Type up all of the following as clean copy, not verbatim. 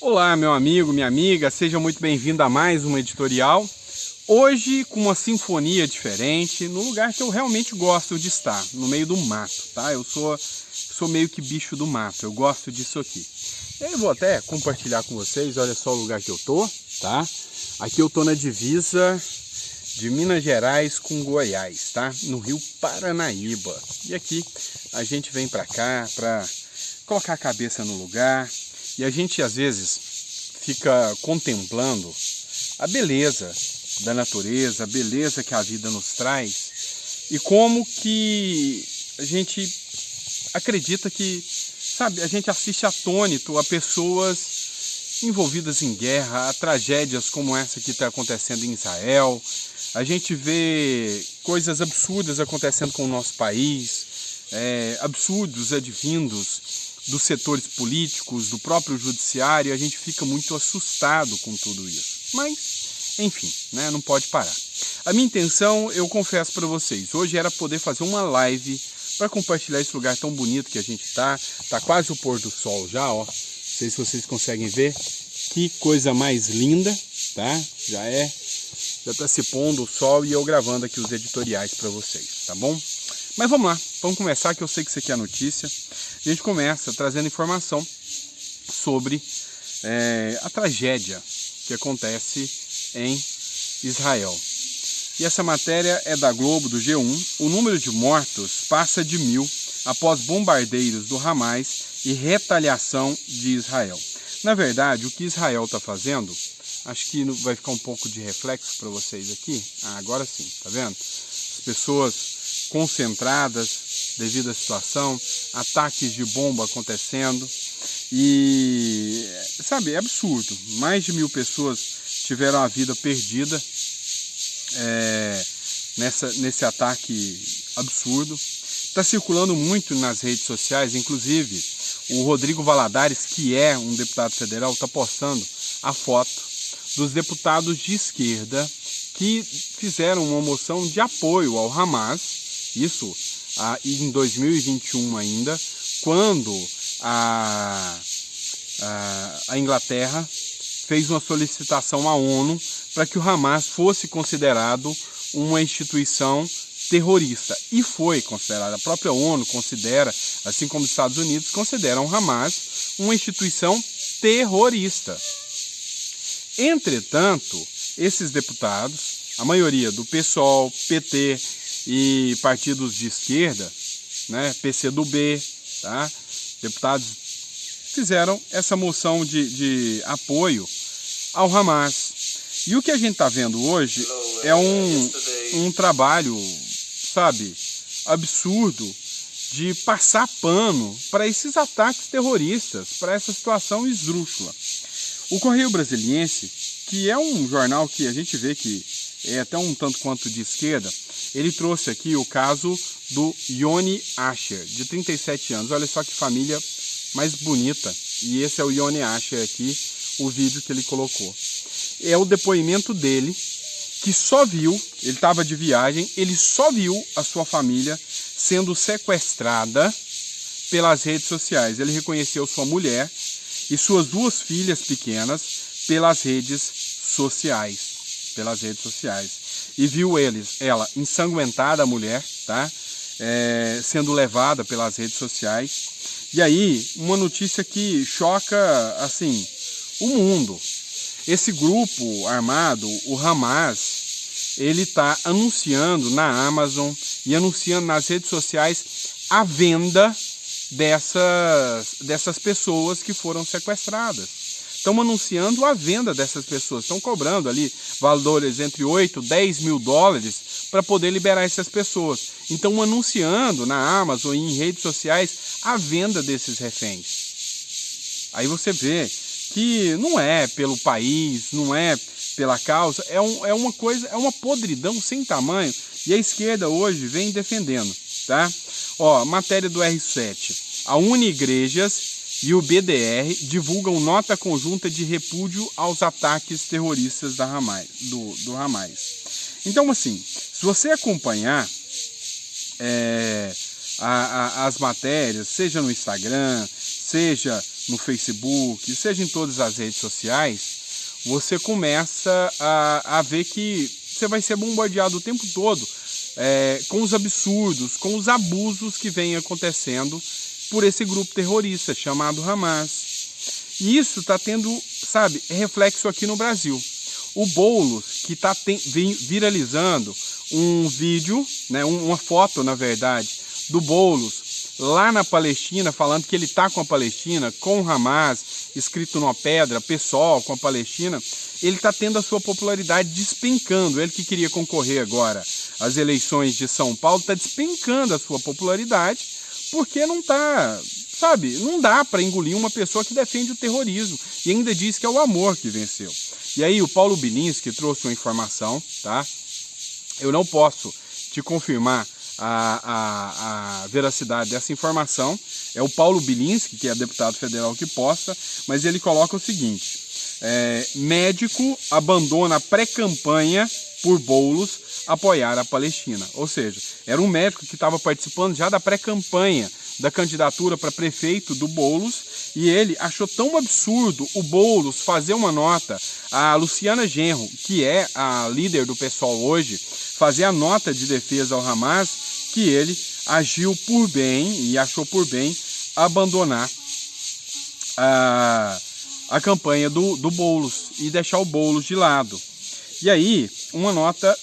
Olá, meu amigo, minha amiga, seja muito bem-vindo a mais uma editorial. Hoje com uma sinfonia diferente, no lugar que eu realmente gosto de estar, no meio do mato, tá? Eu sou meio que bicho do mato, eu gosto disso aqui. E aí eu vou até compartilhar com vocês, olha só o lugar que eu tô, tá? Aqui eu tô na divisa de Minas Gerais com Goiás, tá? No Rio Paranaíba. E aqui a gente vem pra cá pra colocar a cabeça no lugar. E a gente às vezes fica contemplando a beleza da natureza, a beleza que a vida nos traz e como que a gente acredita que, sabe, a gente assiste atônito a pessoas envolvidas em guerra, a tragédias como essa que está acontecendo em Israel. A gente vê coisas absurdas acontecendo com o nosso país, absurdos advindos dos setores políticos, do próprio judiciário, a gente fica muito assustado com tudo isso. Mas, enfim, né, não pode parar. A minha intenção, eu confesso para vocês, hoje era poder fazer uma live para compartilhar esse lugar tão bonito que a gente tá quase o pôr do sol já, ó. Não sei se vocês conseguem ver, que coisa mais linda, tá? Já tá se pondo o sol e eu gravando aqui os editoriais para vocês, tá bom? Mas vamos lá, vamos começar, que eu sei que isso aqui é a notícia. A gente começa trazendo informação sobre a tragédia que acontece em Israel. E essa matéria é da Globo, do G1. O número de mortos passa de 1.000 após bombardeios do Hamas e retaliação de Israel. Na verdade, o que Israel está fazendo, acho que vai ficar um pouco de reflexo para vocês aqui. Agora sim, tá vendo? As pessoas concentradas devido à situação, ataques de bomba acontecendo e, sabe, é absurdo. Mais de 1.000 pessoas tiveram a vida perdida nesse ataque absurdo. Está circulando muito nas redes sociais, inclusive o Rodrigo Valadares, que é um deputado federal, está postando a foto dos deputados de esquerda que fizeram uma moção de apoio ao Hamas. Isso em 2021 ainda, quando a Inglaterra fez uma solicitação à ONU para que o Hamas fosse considerado uma instituição terrorista. E foi considerado. A própria ONU considera, assim como os Estados Unidos, consideram o Hamas uma instituição terrorista. Entretanto, esses deputados, a maioria do PSOL, PT e partidos de esquerda, né, PCdoB, tá? Deputados fizeram essa moção de apoio ao Hamas. E o que a gente está vendo hoje é um trabalho, sabe, absurdo de passar pano para esses ataques terroristas, para essa situação esdrúxula. O Correio Brasiliense, que é um jornal que a gente vê que é até um tanto quanto de esquerda, ele trouxe aqui o caso do Yoni Asher, de 37 anos. Olha só que família mais bonita. E esse é o Yoni Asher aqui, o vídeo que ele colocou. É o depoimento dele, que só viu, ele estava de viagem, ele só viu a sua família sendo sequestrada pelas redes sociais. Ele reconheceu sua mulher e suas 2 filhas pequenas pelas redes sociais. E viu ela ensanguentada, a mulher, tá? Sendo levada pelas redes sociais. E aí, uma notícia que choca, assim, o mundo. Esse grupo armado, o Hamas, ele está anunciando na Amazon e anunciando nas redes sociais a venda dessas pessoas que foram sequestradas. Estão anunciando a venda dessas pessoas, estão cobrando ali valores entre 8 e 10 mil dólares para poder liberar essas pessoas. Então anunciando na Amazon e em redes sociais a venda desses reféns. Aí você vê que não é pelo país, não é pela causa, é uma podridão sem tamanho, e a esquerda hoje vem defendendo, tá? Ó, matéria do R7. A Unigrejas e o BDR divulgam nota conjunta de repúdio aos ataques terroristas do Hamas. Então, assim, se você acompanhar as matérias, seja no Instagram, seja no Facebook, seja em todas as redes sociais, você começa a ver que você vai ser bombardeado o tempo todo com os absurdos, com os abusos que vêm acontecendo por esse grupo terrorista chamado Hamas. E isso está tendo, sabe, reflexo aqui no Brasil. O Boulos, que está viralizando um vídeo, né, uma foto, na verdade, do Boulos lá na Palestina, falando que ele está com a Palestina, com o Hamas, escrito numa pedra, pessoal com a Palestina, ele está tendo a sua popularidade despencando. Ele que queria concorrer agora às eleições de São Paulo, está despencando a sua popularidade, porque não está, sabe, não dá para engolir uma pessoa que defende o terrorismo e ainda diz que é o amor que venceu. E aí o Paulo Bilinski trouxe uma informação, tá? Eu não posso te confirmar a veracidade dessa informação. É o Paulo Bilinski, que é deputado federal, que posta, mas ele coloca o seguinte: médico abandona pré-campanha por Boulos apoiar a Palestina. Ou seja, era um médico que estava participando já da pré-campanha da candidatura para prefeito do Boulos, e ele achou tão absurdo o Boulos fazer uma nota, a Luciana Genro, que é a líder do PSOL hoje, fazer a nota de defesa ao Hamas, que ele agiu por bem e achou por bem abandonar a campanha do Boulos e deixar o Boulos de lado. E aí, uma nota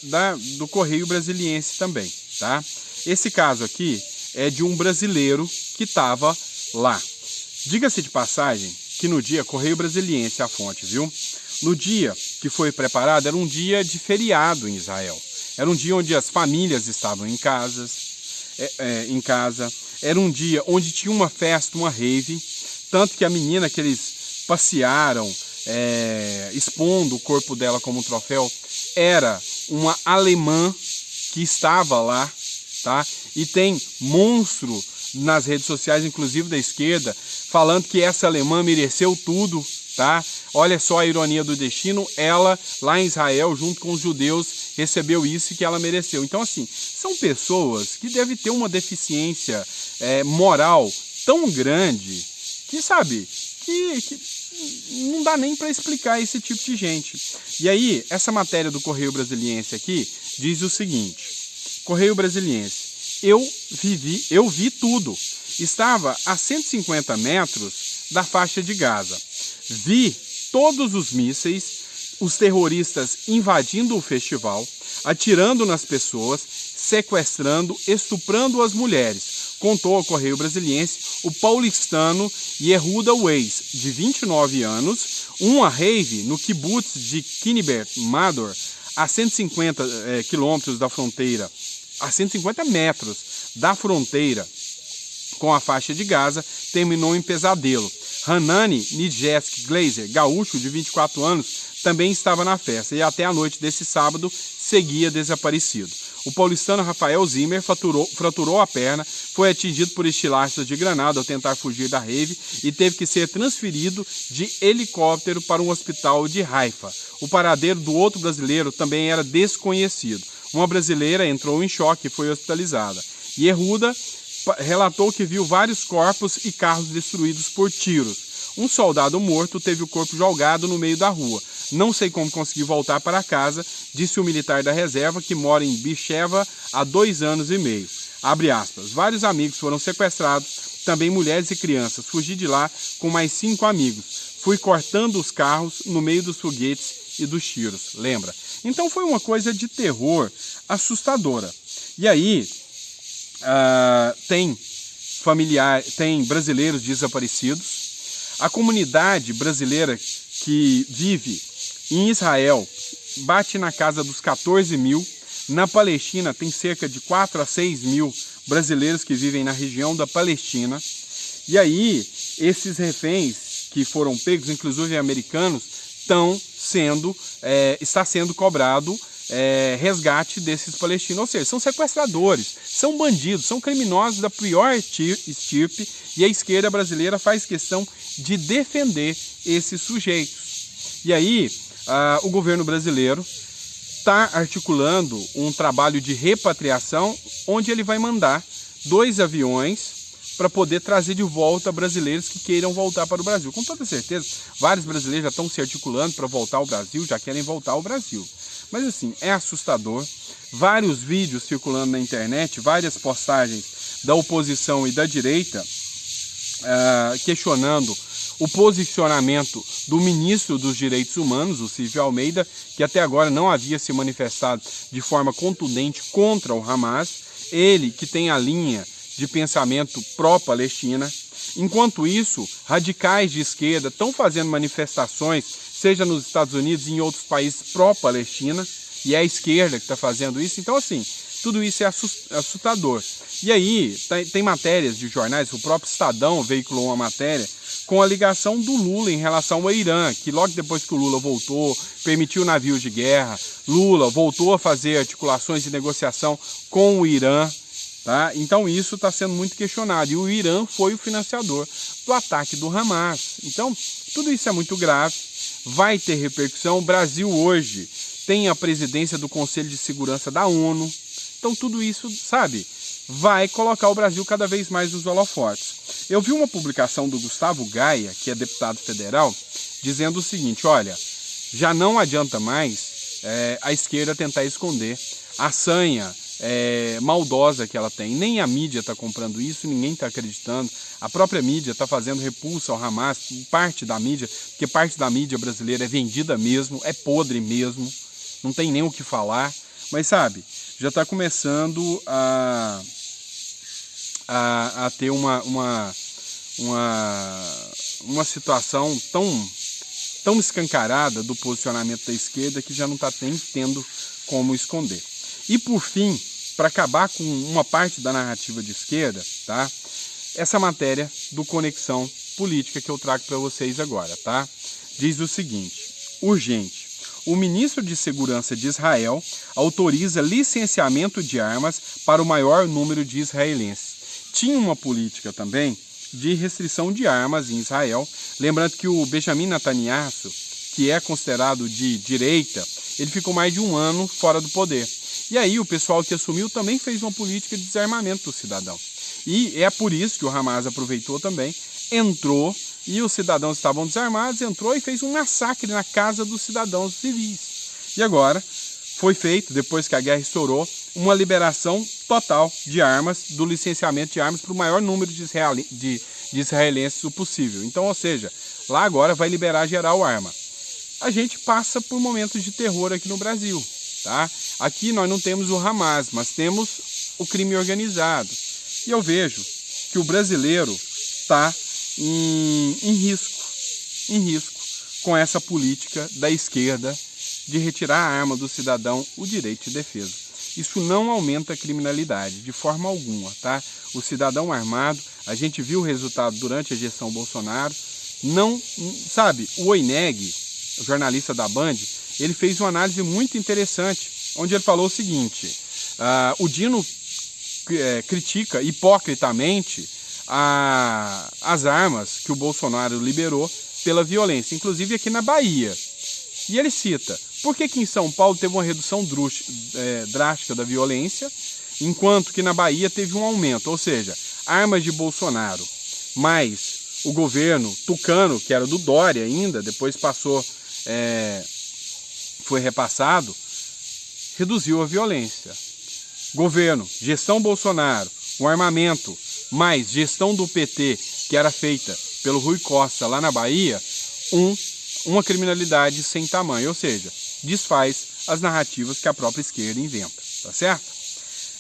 do Correio Brasiliense também, tá? Esse caso aqui é de um brasileiro que estava lá. Diga-se de passagem que no dia, Correio Brasiliense, a fonte, viu? No dia que foi preparado, era um dia de feriado em Israel. Era um dia onde as famílias estavam em casa. Era um dia onde tinha uma festa, uma rave. Tanto que a menina que eles passearam, expondo o corpo dela como um troféu, era uma alemã que estava lá, tá? E tem monstro nas redes sociais, inclusive da esquerda, falando que essa alemã mereceu tudo, tá? Olha só a ironia do destino, ela lá em Israel, junto com os judeus, recebeu isso e que ela mereceu. Então, assim, são pessoas que devem ter uma deficiência moral tão grande que, sabe, que não dá nem para explicar esse tipo de gente. E aí, essa matéria do Correio Brasiliense aqui diz o seguinte: Correio Brasiliense, eu vi tudo. Estava a 150 metros da faixa de Gaza. Vi todos os mísseis, os terroristas invadindo o festival, atirando nas pessoas, sequestrando, estuprando as mulheres. Contou ao Correio Brasiliense o paulistano Yehuda Weiss, de 29 anos, uma rave no kibbutz de Kinnebert Mador, a 150 quilômetros da fronteira, a 150 metros da fronteira com a faixa de Gaza, terminou em pesadelo. Hanani Nijeski Glazer, gaúcho de 24 anos, também estava na festa e até a noite desse sábado seguia desaparecido. O paulistano Rafael Zimmer fraturou a perna, foi atingido por estilhaços de granada ao tentar fugir da rave e teve que ser transferido de helicóptero para um hospital de Haifa. O paradeiro do outro brasileiro também era desconhecido. Uma brasileira entrou em choque e foi hospitalizada. Yehuda relatou que viu vários corpos e carros destruídos por tiros. Um soldado morto teve o corpo jogado no meio da rua. Não sei como consegui voltar para casa, disse o militar da reserva que mora em Bicheva há 2 anos e meio. Abre aspas. Vários amigos foram sequestrados, também mulheres e crianças. Fugi de lá com mais 5 amigos. Fui cortando os carros no meio dos foguetes e dos tiros. Lembra? Então foi uma coisa de terror assustadora. E aí tem brasileiros desaparecidos. A comunidade brasileira que vive em Israel bate na casa dos 14 mil. Na Palestina tem cerca de 4 a 6 mil brasileiros que vivem na região da Palestina. E aí esses reféns que foram pegos, inclusive americanos, está sendo cobrado resgate desses palestinos. Ou seja, são sequestradores, são bandidos, são criminosos da pior estirpe, e a esquerda brasileira faz questão de defender esses sujeitos. E aí o governo brasileiro está articulando um trabalho de repatriação, onde ele vai mandar 2 aviões para poder trazer de volta brasileiros que queiram voltar para o Brasil. Com toda certeza, vários brasileiros já estão se articulando para voltar ao Brasil, já querem voltar ao Brasil. Mas assim, é assustador. Vários vídeos circulando na internet, várias postagens da oposição e da direita questionando o posicionamento do ministro dos Direitos Humanos, o Silvio Almeida, que até agora não havia se manifestado de forma contundente contra o Hamas, ele que tem a linha de pensamento pró-Palestina. Enquanto isso, radicais de esquerda estão fazendo manifestações, seja nos Estados Unidos e em outros países pró-Palestina, e é a esquerda que está fazendo isso. Então, assim, tudo isso é assustador. E aí, tem matérias de jornais, o próprio Estadão veiculou uma matéria com a ligação do Lula em relação ao Irã, que logo depois que o Lula voltou, permitiu navios de guerra, Lula voltou a fazer articulações de negociação com o Irã, tá? Então isso está sendo muito questionado, e o Irã foi o financiador do ataque do Hamas. Então, tudo isso é muito grave, vai ter repercussão. O Brasil hoje tem a presidência do Conselho de Segurança da ONU, então tudo isso, sabe, vai colocar o Brasil cada vez mais nos holofotes. Eu vi uma publicação do Gustavo Gaia, que é deputado federal, dizendo o seguinte: olha, já não adianta mais a esquerda tentar esconder a sanha maldosa que ela tem. Nem a mídia está comprando isso, ninguém está acreditando. A própria mídia está fazendo repulsa ao Hamas, parte da mídia, porque parte da mídia brasileira é vendida mesmo, é podre mesmo, não tem nem o que falar. Mas sabe, já está começando a ter uma situação tão escancarada do posicionamento da esquerda que já não está nem tendo como esconder. E por fim, para acabar com uma parte da narrativa de esquerda, tá? Essa matéria do Conexão Política que eu trago para vocês agora, tá? Diz o seguinte: urgente. O ministro de Segurança de Israel autoriza licenciamento de armas para o maior número de israelenses. Tinha uma política também de restrição de armas em Israel. Lembrando que o Benjamin Netanyahu, que é considerado de direita, ele ficou mais de um ano fora do poder. E aí o pessoal que assumiu também fez uma política de desarmamento do cidadão. E é por isso que o Hamas aproveitou também, entrou, e os cidadãos estavam desarmados, entrou e fez um massacre na casa dos cidadãos civis. E agora foi feito, depois que a guerra estourou, uma liberação total de armas, do licenciamento de armas para o maior número de israelenses o possível. Então, ou seja, lá agora vai liberar geral arma. A gente passa por momentos de terror aqui no Brasil, tá? Aqui nós não temos o Hamas, mas temos o crime organizado. E eu vejo que o brasileiro está em risco com essa política da esquerda de retirar a arma do cidadão, o direito de defesa. Isso não aumenta a criminalidade de forma alguma, tá? O cidadão armado, a gente viu o resultado durante a gestão Bolsonaro, não, sabe, o Oineg, o jornalista da Band, ele fez uma análise muito interessante, onde ele falou o seguinte: o Dino critica hipocritamente as armas que o Bolsonaro liberou pela violência, inclusive aqui na Bahia. E ele cita: por que em São Paulo teve uma redução drástica da violência, enquanto que na Bahia teve um aumento? Ou seja, armas de Bolsonaro, mais o governo tucano, que era do Dória ainda, depois passou, foi repassado, reduziu a violência. Governo, gestão Bolsonaro, o armamento, mais gestão do PT, que era feita pelo Rui Costa lá na Bahia, uma criminalidade sem tamanho, ou seja, desfaz as narrativas que a própria esquerda inventa, tá certo?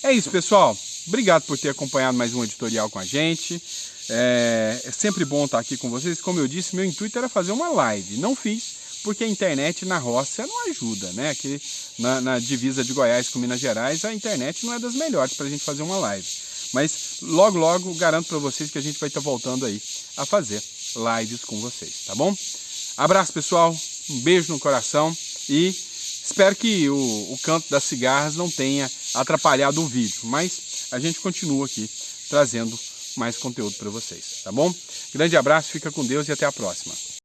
É isso, pessoal. Obrigado por ter acompanhado mais um editorial com a gente. É sempre bom estar aqui com vocês. Como eu disse, meu intuito era fazer uma live. Não fiz, porque a internet na roça não ajuda, né? Aqui na divisa de Goiás com Minas Gerais, a internet não é das melhores para a gente fazer uma live. Mas logo, logo, garanto para vocês que a gente vai estar voltando aí a fazer lives com vocês, tá bom? Abraço, pessoal. Um beijo no coração e espero que o canto das cigarras não tenha atrapalhado o vídeo, mas a gente continua aqui trazendo mais conteúdo para vocês, tá bom? Grande abraço, fica com Deus e até a próxima.